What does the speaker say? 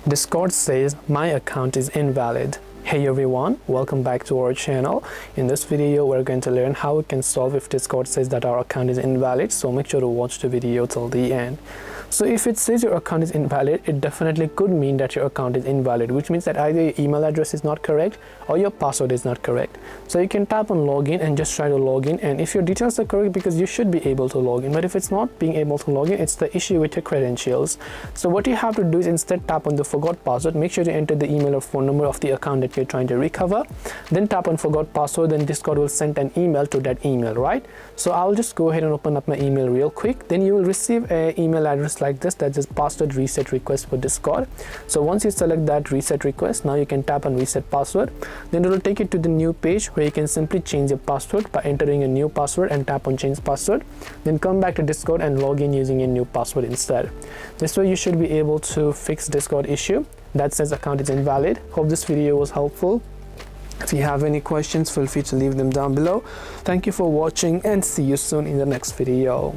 Discord says my account is invalid. Hey everyone, welcome back to our channel. In this video we're going to learn how we can solve if Discord says that our account is invalid, so make sure to watch the video till the end. So if it says your account is invalid, it definitely could mean that your account is invalid, which means that either your email address is not correct or your password is not correct. So you can tap on login and just try to log in, and if your details are correct, because you should be able to log in, but if it's not being able to log in, it's the issue with your credentials. So what you have to do is instead tap on the forgot password. Make sure to enter the email or phone number of the account that you're trying to recover, then tap on forgot password, then Discord will send an email to that email, right? So I'll just go ahead and open up my email real quick. Then you will receive an email address like this that says password reset request for Discord. So once you select that reset request, now you can tap on reset password. Then it will take you to the new page where you can simply change your password by entering a new password and tap on change password. Then come back to Discord and log in using your new password instead. This way you should be able to fix Discord issue that says account is invalid. Hope this video was helpful. If you have any questions, feel free to leave them down below. Thank you for watching and see you soon in the next video.